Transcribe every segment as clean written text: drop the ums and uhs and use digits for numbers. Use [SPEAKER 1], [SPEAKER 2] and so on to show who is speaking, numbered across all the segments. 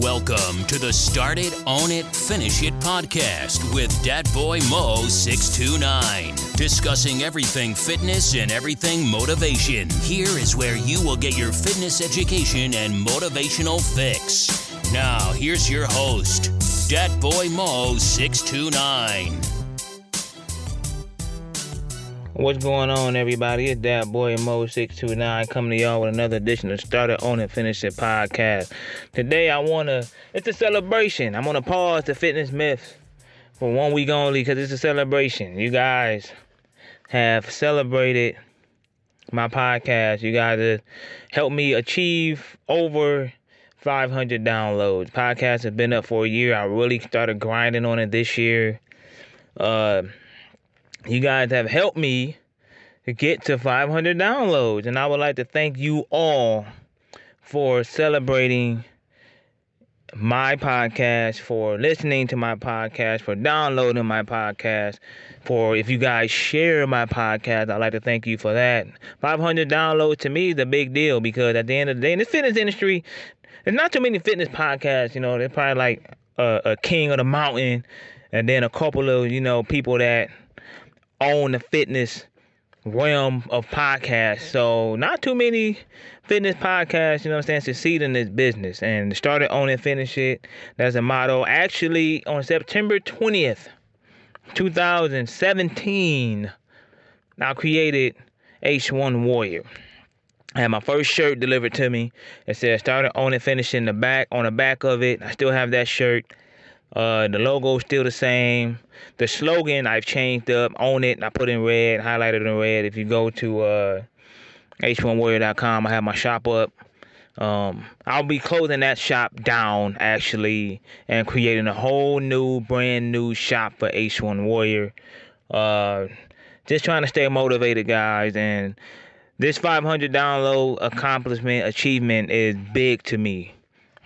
[SPEAKER 1] Welcome to the Start It, Own It, Finish It podcast with Dat Boy Mo 629. Discussing everything fitness and everything motivation. Here is where you will get your fitness education and motivational fix. Now, here's your host, Dat Boy Mo 629.
[SPEAKER 2] What's going on, everybody? It's Dat Boy Mo 629 coming to y'all with another edition of Start It, Own It, Finish It podcast. Today, it's a celebration. I'm going to pause the fitness myths for 1 week only because it's a celebration. You guys have celebrated my podcast. You guys have helped me achieve over 500 downloads. Podcast has been up for a year. I really started grinding on it this year. You guys have helped me to get to 500 downloads, and I would like to thank you all for celebrating my podcast, for listening to my podcast, for downloading my podcast, for if you guys share my podcast, I'd like to thank you for that. 500 downloads to me is a big deal because at the end of the day, in the fitness industry, there's not too many fitness podcasts. You know, there's probably like a king of the mountain, and then a couple of, people that own the fitness realm of podcasts. So not too many fitness podcasts, succeed in this business. And Start It, Own It, Finish It. That's a motto. Actually, on September 20th, 2017, I created H1 Warrior. I had my first shirt delivered to me. It said Start It, Own It, Finish It on the back of it. I still have that shirt. The logo is still the same. The slogan I've changed up, own it, and I put in red, highlighted in red. If you go to h1warrior.com, I have my shop up. I'll be closing that shop down, actually, and creating a whole new, brand new shop for H1 Warrior. Just trying to stay motivated, guys, and this 500 download achievement is big to me.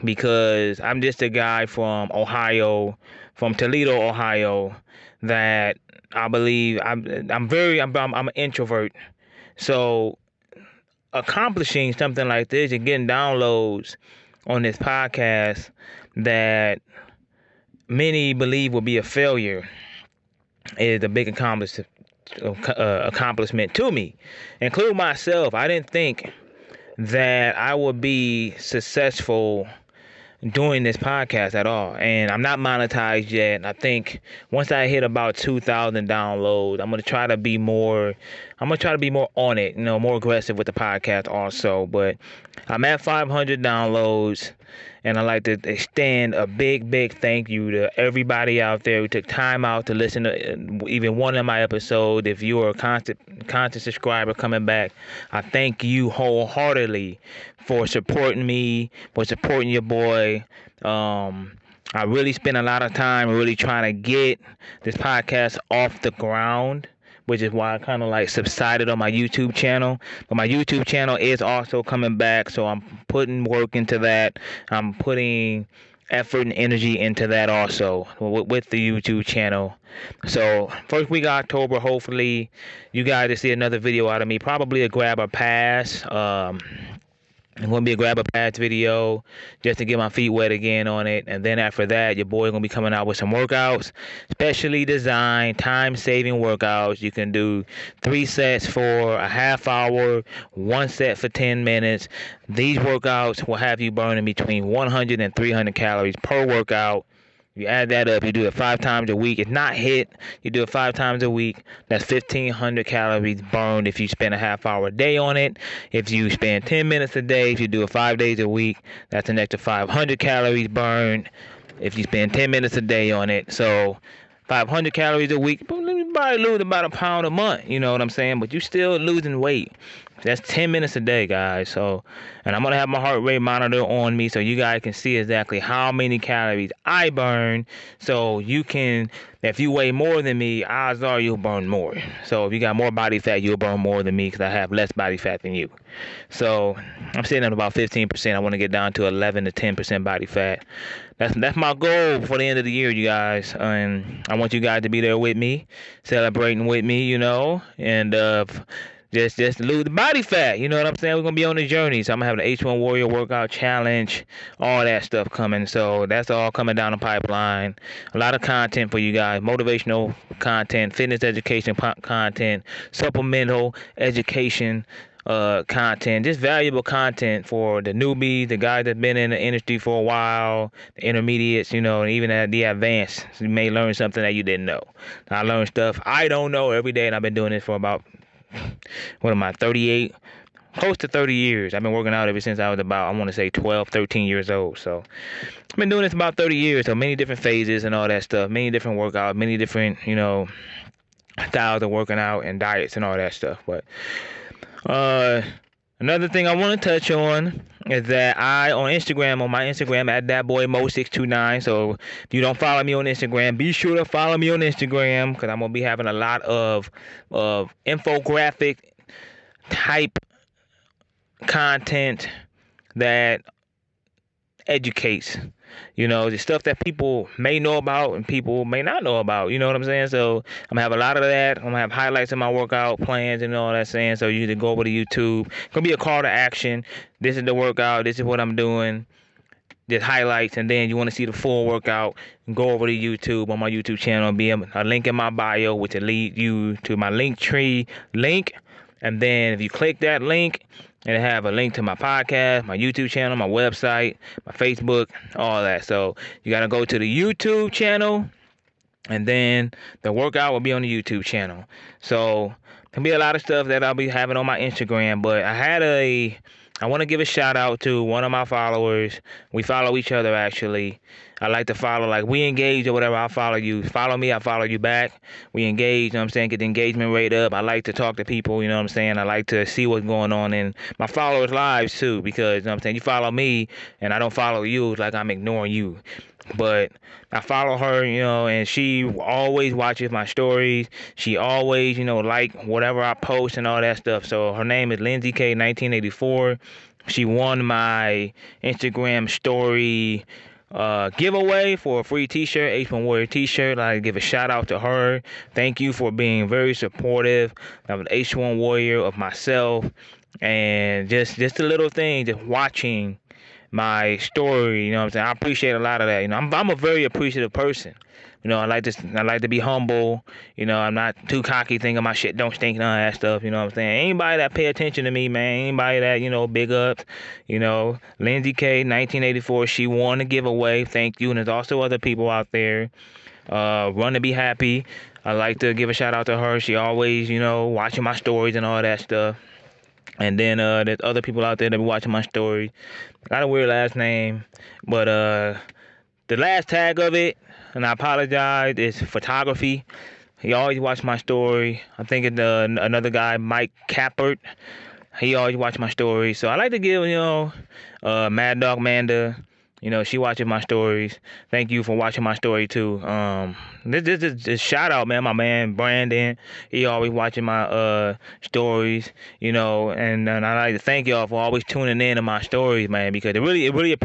[SPEAKER 2] Because I'm just a guy from Toledo, Ohio, that I believe I'm an introvert. So accomplishing something like this and getting downloads on this podcast that many believe will be a failure is a big accomplishment to me, including myself. I didn't think that I would be successful doing this podcast at all, and I'm not monetized yet. I think once I hit about 2,000 downloads, I'm gonna try to be more on it, more aggressive with the podcast also. But I'm at 500 downloads, and I'd like to extend a big thank you to everybody out there who took time out to listen to even one of my episodes. If you are a constant subscriber coming back, I thank you wholeheartedly for supporting me, for supporting your boy. I really spent a lot of time really trying to get this podcast off the ground, which is why I kind of subsided on my YouTube channel. But my YouTube channel is also coming back, so I'm putting work into that. I'm putting effort and energy into that also with the YouTube channel. So first week of October, hopefully you guys will see another video out of me. Probably a grab or pass. It's going to be a grab a pass video just to get my feet wet again on it. And then after that, your boy going to be coming out with some workouts, specially designed, time-saving workouts. You can do 3 sets for a half hour, 1 set for 10 minutes. These workouts will have you burning between 100 and 300 calories per workout. You add that up, you do it 5 times a week. It's not HIIT. You do it 5 times a week. That's 1,500 calories burned if you spend a half hour a day on it. If you spend 10 minutes a day, if you do it 5 days a week, that's an extra 500 calories burned if you spend 10 minutes a day on it. So 500 calories a week, you probably lose about a pound a month, you know what I'm saying? But you're still losing weight. That's 10 minutes a day, guys. So, and I'm going to have my heart rate monitor on me so you guys can see exactly how many calories I burn. So you can, if you weigh more than me, odds are you'll burn more. So if you got more body fat, you'll burn more than me because I have less body fat than you. So I'm sitting at about 15%. I want to get down to 11 to 10% body fat. That's my goal for the end of the year, you guys. And I want you guys to be there with me, celebrating with me, and just lose the body fat. You know what I'm saying? We're gonna be on the journey. So I'm gonna have the H1 Warrior workout challenge, all that stuff coming. So that's all coming down the pipeline. A lot of content for you guys, motivational content, fitness education content, supplemental education content, just valuable content for the newbies, the guys that been in the industry for a while, the intermediates, and even at the advanced. So you may learn something that you didn't know. I learn stuff I don't know every day, and I've been doing this for about 38, close to 30 years. I've been working out ever since I was about, I want to say 12, 13 years old. So I've been doing this about 30 years. So many different phases and all that stuff, many different workouts, many different, styles of working out and diets and all that stuff. But another thing I want to touch on is that on my Instagram at thatboymo629. So if you don't follow me on Instagram, be sure to follow me on Instagram, because I'm gonna be having a lot of infographic type content that educates. The stuff that people may know about and people may not know about. You know what I'm saying? So I'm gonna have a lot of that. I'm gonna have highlights of my workout plans and all that saying. So you can go over to YouTube. It's gonna be a call to action. This is the workout. This is what I'm doing. Just highlights, and then you want to see the full workout, go over to YouTube on my YouTube channel. Be a link in my bio, which will lead you to my Linktree link. And then if you click that link, it'll have a link to my podcast, my YouTube channel, my website, my Facebook, all that. So you got to go to the YouTube channel, and then the workout will be on the YouTube channel. So there'll be a lot of stuff that I'll be having on my Instagram. But I want to give a shout out to one of my followers. We follow each other, actually. I like to follow, we engage or whatever. I'll follow you. Follow me, I follow you back. We engage, get the engagement rate up. I like to talk to people, I like to see what's going on in my followers' lives too, because, you follow me and I don't follow you, it's like I'm ignoring you. But I follow her, and she always watches my stories. She always, like whatever I post and all that stuff. So her name is Lindsay K 1984. She won my Instagram story giveaway for a free t-shirt, H1 Warrior t-shirt. I give a shout out to her. Thank you for being very supportive of an H1 Warrior, of myself, and just a little thing, just watching my story. I appreciate a lot of that. I'm a very appreciative person. I like to be humble. I'm not too cocky, thinking my shit don't stink, none of that stuff. Anybody that pay attention to me, man, anybody that, big ups, Lindsay K 1984, she won a giveaway. Thank you. And there's also other people out there. Run to Be Happy. I like to give a shout out to her. She always, watching my stories and all that stuff. And then there's other people out there that be watching my stories. Got a weird last name, but the last tag of it, and I apologize, is photography. He always watched my story. I think it's another guy, Mike Cappert. He always watched my story. So I like to give, Mad Dog Manda, she watches my stories. Thank you for watching my story too. This shout out, man. My man Brandon, he always watching my stories. And I like to thank y'all for always tuning in to my stories, man, because it really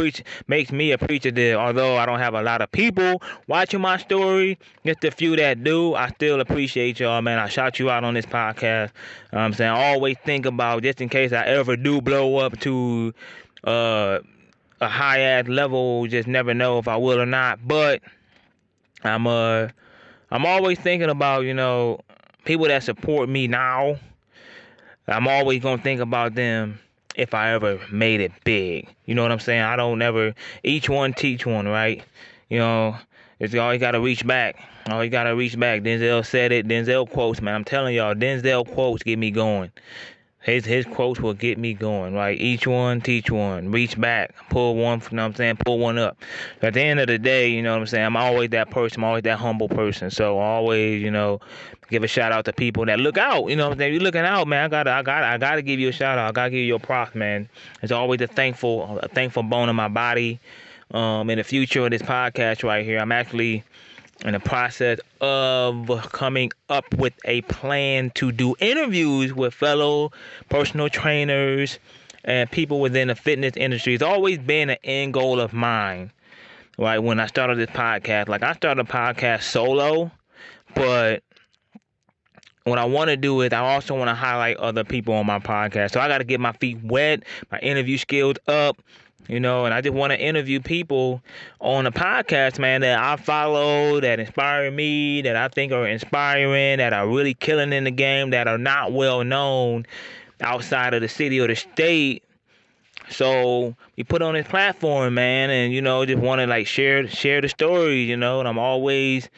[SPEAKER 2] makes me appreciative. Although I don't have a lot of people watching my story, just the few that do, I still appreciate y'all, man. I shout you out on this podcast. I always think about, just in case I ever do blow up to a high ass level, just never know if I will or not. But I'm always thinking about, people that support me now. I'm always gonna think about them if I ever made it big. You know what I'm saying? I don't never, each one teach one, right? It's always gotta reach back. Always gotta reach back. Denzel said it. Denzel quotes, man. I'm telling y'all, Denzel quotes get me going. His quotes will get me going, right? Each one, teach one. Reach back. Pull one, pull one up. At the end of the day, I'm always that person. I'm always that humble person. So always, give a shout out to people that look out. You're looking out, man. I gotta give you a shout out. I gotta give you a props, man. It's always a thankful bone in my body. In the future of this podcast right here, I'm actually in the process of coming up with a plan to do interviews with fellow personal trainers and people within the fitness industry. It's always been an end goal of mine, right? When I started this podcast, I started a podcast solo, but what I want to do is I also want to highlight other people on my podcast. So I got to get my feet wet, my interview skills up, and I just want to interview people on the podcast, man, that I follow, that inspire me, that I think are inspiring, that are really killing in the game, that are not well known outside of the city or the state. So we put on this platform, man, and just want to like share the stories, and I'm always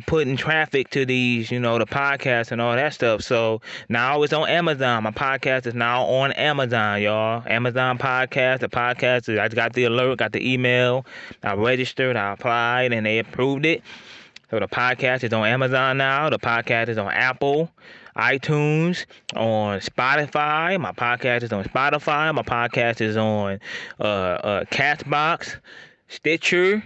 [SPEAKER 2] putting traffic to these, the podcasts and all that stuff. So now it's on Amazon. My podcast is now on Amazon, y'all. Amazon podcast. The podcast, I got the alert, got the email. I registered, I applied, and they approved it. So the podcast is on Amazon now. The podcast is on Apple, iTunes, on Spotify. My podcast is on Spotify. My podcast is on Castbox, Stitcher.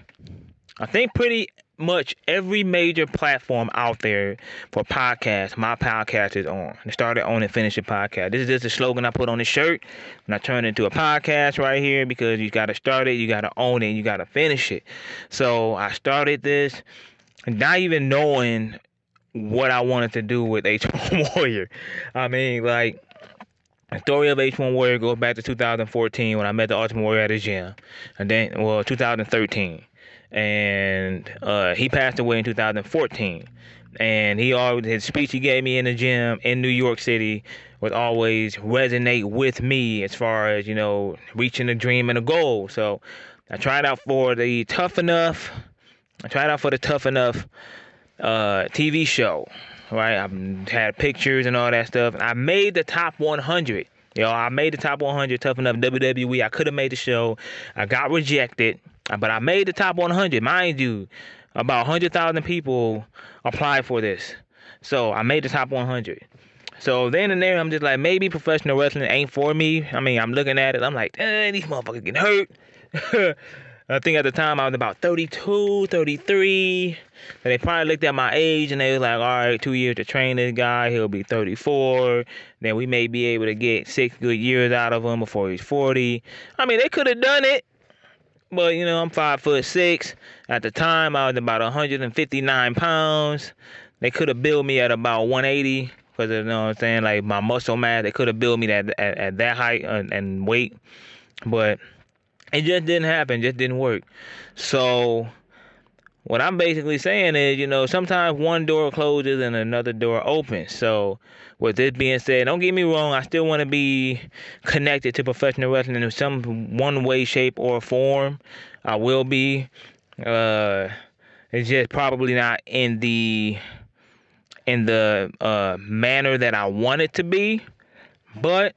[SPEAKER 2] I think pretty much every major platform out there for podcasts, my podcast is on. I started on and finish a podcast. This is just a slogan I put on the shirt, and I turned it into a podcast right here because you got to start it, you got to own it, you got to finish it. So I started this, not even knowing what I wanted to do with H1 Warrior. I mean, like, the story of H1 Warrior goes back to 2014 when I met the Ultimate Warrior at his gym. And then, 2013. And he passed away in 2014. And his speech he gave me in the gym in New York City would always resonate with me as far as, reaching a dream and a goal. So I tried out for the Tough Enough TV show, right? I had pictures and all that stuff. I made the top 100. I made the top 100 Tough Enough WWE. I could have made the show. I got rejected, but I made the top 100. Mind you, about 100,000 people applied for this. So I made the top 100. So then and there, I'm just like, maybe professional wrestling ain't for me. I mean, I'm looking at it. I'm like, these motherfuckers getting hurt. I think at the time I was about 32, 33. So they probably looked at my age and they was like, all right, 2 years to train this guy. He'll be 34. Then we may be able to get 6 good years out of him before he's 40. I mean, they could have done it. But, I'm 5'6". At the time, I was about 159 pounds. They could have built me at about 180. Because, you know what I'm saying, like my muscle mass, they could have built me at that height and weight. But it just didn't happen, just didn't work. So what I'm basically saying is, sometimes one door closes and another door opens. So with this being said, don't get me wrong, I still want to be connected to professional wrestling in some one way, shape, or form. I will be. It's just probably not in the manner that I want it to be. But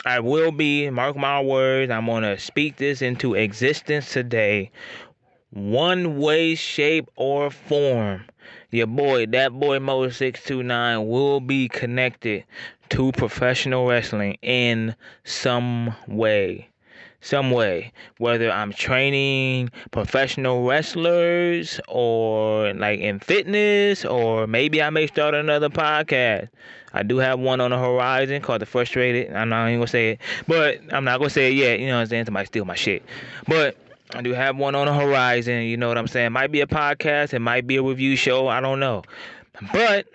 [SPEAKER 2] I will be, mark my words, I'm going to speak this into existence today. One way, shape, or form, your boy, that boy Mo 629, will be connected to professional wrestling in some way. Whether I'm training professional wrestlers or like in fitness, or maybe I may start another podcast. I do have one on the horizon called The Frustrated. I'm not even going to say it, but I'm not going to say it yet. You know what I'm saying? Somebody steal my shit. But I do have one on the horizon. You know what I'm saying? It might be a podcast. It might be a review show. I don't know. But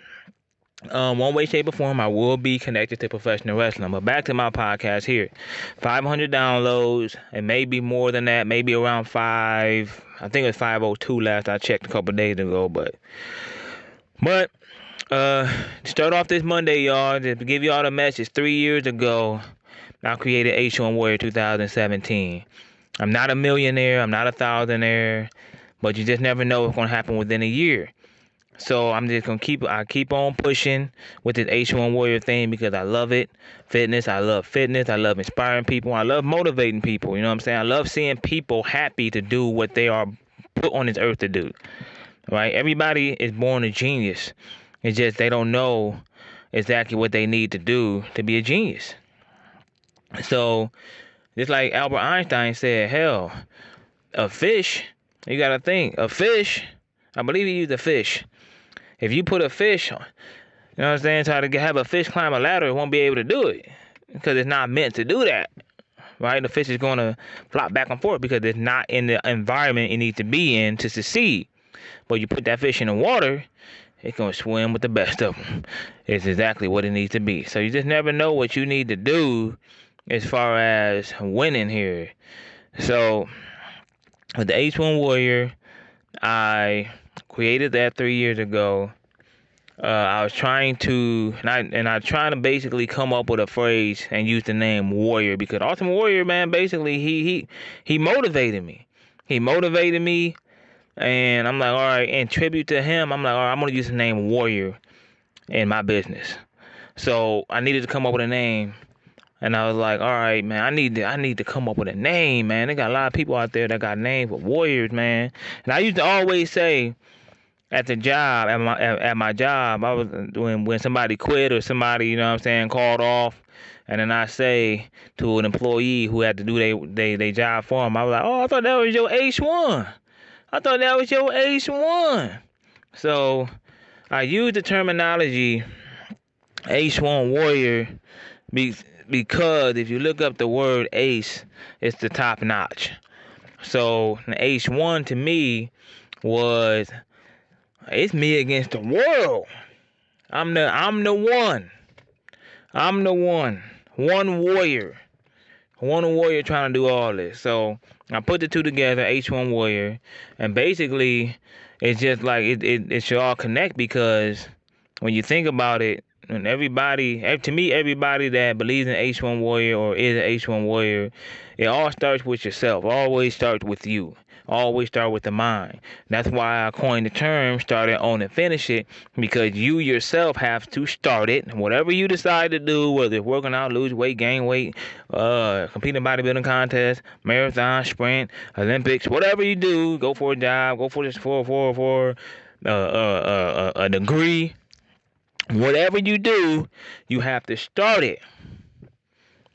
[SPEAKER 2] one way, shape, or form, I will be connected to professional wrestling. But back to my podcast here. 500 downloads. It may be more than that. Maybe around 5. I think it was 502 last I checked a couple days ago. But start off this Monday, y'all. Just to give y'all the message. 3 years ago, I created H1 Warrior 2017. I'm not a millionaire. I'm not a thousandaire. But you just never know what's going to happen within a year. So I'm just going to keep on pushing with this H1 Warrior thing because I love it. I love fitness. I love inspiring people. I love motivating people. You know what I'm saying? I love seeing people happy to do what they are put on this earth to do. Right? Everybody is born a genius. It's just they don't know exactly what they need to do to be a genius. So, just like Albert Einstein said, hell, a fish, you got to think, a fish, I believe he used a fish. If you put a fish, you know what I'm saying, try to have a fish climb a ladder, it won't be able to do it because it's not meant to do that, right? The fish is going to flop back and forth because it's not in the environment it needs to be in to succeed. But you put that fish in the water, it's going to swim with the best of them. It's exactly what it needs to be. So you just never know what you need to do as far as winning here. So with the H1 Warrior, I created that 3 years ago. I was trying to, I trying to basically come up with a phrase and use the name Warrior, because Ultimate Warrior, man, basically he motivated me. He motivated me, and I'm like, all right, in tribute to him, I'm like, all right, I'm gonna use the name Warrior in my business. So I needed to come up with a name, and I was like, all right, man, I need to come up with a name, man. They got a lot of people out there that got names for warriors, man. And I used to always say, at the job, at my job, I was when somebody quit or somebody, you know what I'm saying, called off, and then I say to an employee who had to do they job for him, I was like, oh, I thought that was your H1. I thought that was your H1. So I use the terminology H1 Warrior because if you look up the word ace, it's the top notch. So the H1 to me was, it's me against the world. I'm the one. I'm the one. One warrior. One warrior trying to do all this. So I put the two together, H1 Warrior, and basically it's just like it should all connect, because when you think about it, and everybody that believes in H1 Warrior or is an H1 Warrior, it all starts with yourself. It always starts with you. Always start with the mind. That's why I coined the term start it, own it, finish it, because you yourself have to start it. Whatever you decide to do, whether it's working out, lose weight, gain weight, compete in bodybuilding contest, marathon, sprint, Olympics, whatever you do, go for a job, go for this for a degree. Whatever you do, you have to start it.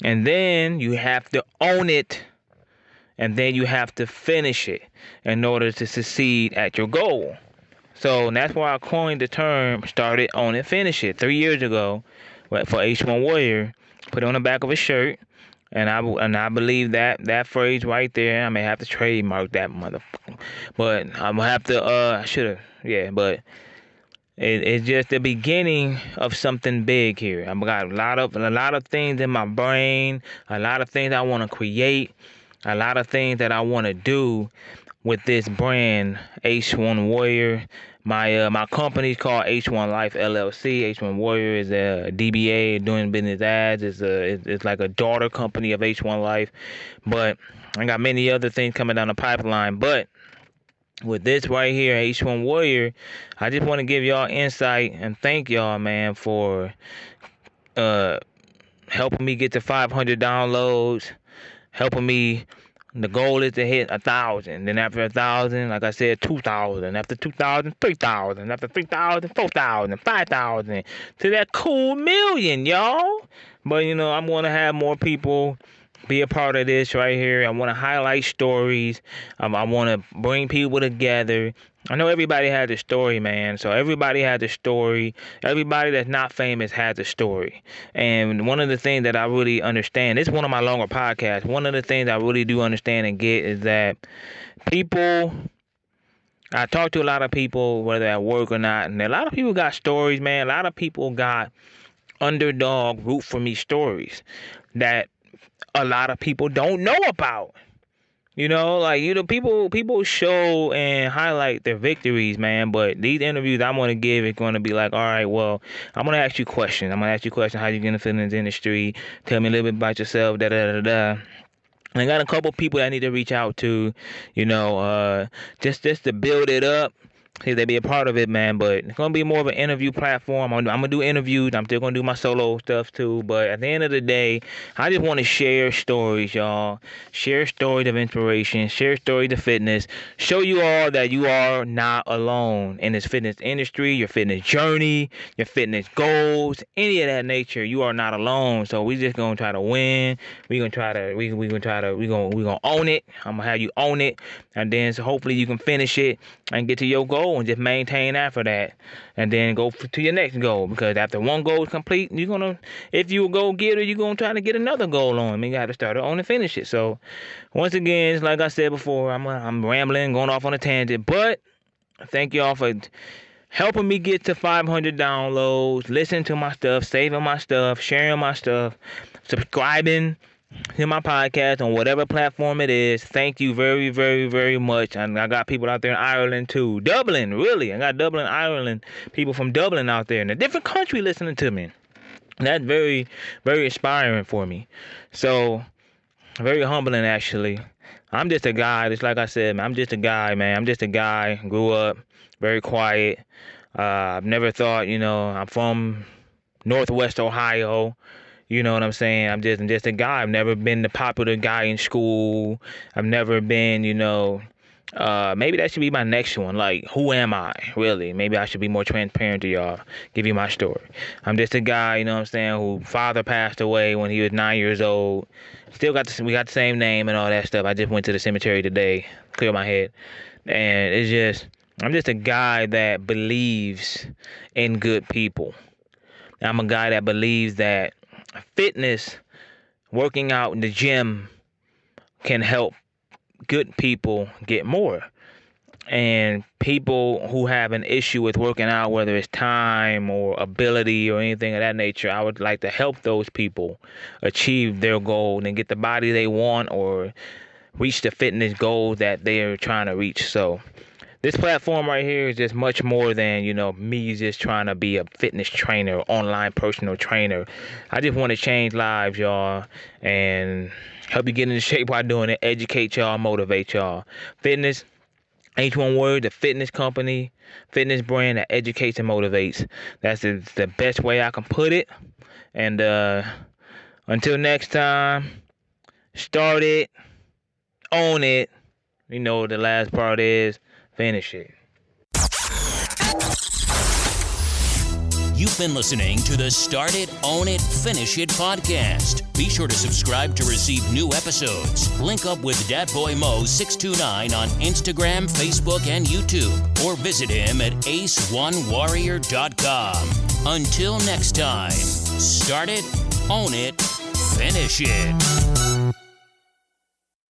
[SPEAKER 2] And then you have to own it. And then you have to finish it in order to succeed at your goal. So that's why I coined the term start it, own it, finish it 3 years ago for H1 Warrior. Put it on the back of a shirt. And I believe that phrase right there, I may have to trademark that motherfucker. But I'm going to have to, I should have, yeah, but it's just the beginning of something big here. I've got a lot of things in my brain, a lot of things I want to create, a lot of things that I want to do with this brand, H1 Warrior. My company is called H1 Life LLC. H1 Warrior is a DBA, doing business ads. It's like a daughter company of H1 Life. But I got many other things coming down the pipeline. But with this right here, H1 Warrior, I just want to give y'all insight and thank y'all, man, for helping me get to 500 downloads, helping me. The goal is to hit 1,000. Then after 1,000, like I said, 2,000. After 2,000, 3,000. After 3,000, 4,000, 5,000. To that cool million, y'all. But, you know, I'm going to have more people be a part of this right here. I want to highlight stories. I want to bring people together. I know everybody has a story, man. So everybody has a story. Everybody that's not famous has a story. And one of the things that I really understand, this is one of my longer podcasts, one of the things I really do understand and get is that people, I talk to a lot of people, whether at work or not, and a lot of people got stories, man. A lot of people got underdog, root for me stories that a lot of people don't know about. You know, like, you know, people show and highlight their victories, man. But these interviews I'm going to give is going to be like, all right, well, I'm going to ask you questions. I'm going to ask you questions. How you going to fit in this industry? Tell me a little bit about yourself, And I got a couple people I need to reach out to, you know, just to build it up. See, they be a part of it, man, but it's going to be more of an interview platform. I'm going to do interviews. I'm still going to do my solo stuff, too. But at the end of the day, I just want to share stories, y'all. Share stories of inspiration. Share stories of fitness. Show you all that you are not alone in this fitness industry, your fitness journey, your fitness goals, any of that nature. You are not alone. So we just going to try to win. We're going to own it. I'm going to have you own it. And then so hopefully you can finish it and get to your goal and just maintain after that, and then go to your next goal, because after one goal is complete, you're gonna, if you a goal getter, you're gonna try to get another goal on. I mean, you gotta start it on and finish it. So once again, it's like I said before, I'm rambling, going off on a tangent, but thank y'all for helping me get to 500 downloads, listening to my stuff, saving my stuff, sharing my stuff, subscribing to my podcast on whatever platform it is. Thank you very, very, very much. And I got people out there in Ireland too. Dublin, really. I got Dublin, Ireland. People from Dublin out there in a different country listening to me. That's very, very inspiring for me. So, very humbling, actually. I'm just a guy, just like I said, man. I'm just a guy, man. I'm just a guy. Grew up very quiet. I've never thought, I'm from Northwest Ohio. You know what I'm saying? I'm just a guy. I've never been the popular guy in school. I've never been, maybe that should be my next one. Like, who am I, really? Maybe I should be more transparent to y'all, give you my story. I'm just a guy, who father passed away when he was 9 years old. Still we got the same name and all that stuff. I just went to the cemetery today, clear my head. And I'm just a guy that believes in good people. I'm a guy that believes that fitness, working out in the gym, can help good people get more. And people who have an issue with working out, whether it's time or ability or anything of that nature, I would like to help those people achieve their goal and get the body they want or reach the fitness goal that they're trying to reach. So this platform right here is just much more than, me just trying to be a fitness trainer, online personal trainer. I just want to change lives, y'all, and help you get into shape while doing it, educate y'all, motivate y'all. Fitness, H1 Warrior, the fitness company, fitness brand that educates and motivates. That's the best way I can put it. And until next time, start it, own it. The last part is finish it.
[SPEAKER 1] You've been listening to the Start It, Own It, Finish It podcast. Be sure to subscribe to receive new episodes. Link up with Dat Boy Mo 629 on Instagram, Facebook, and YouTube. Or visit him at ace1warrior.com. Until next time, start it, own it, finish it.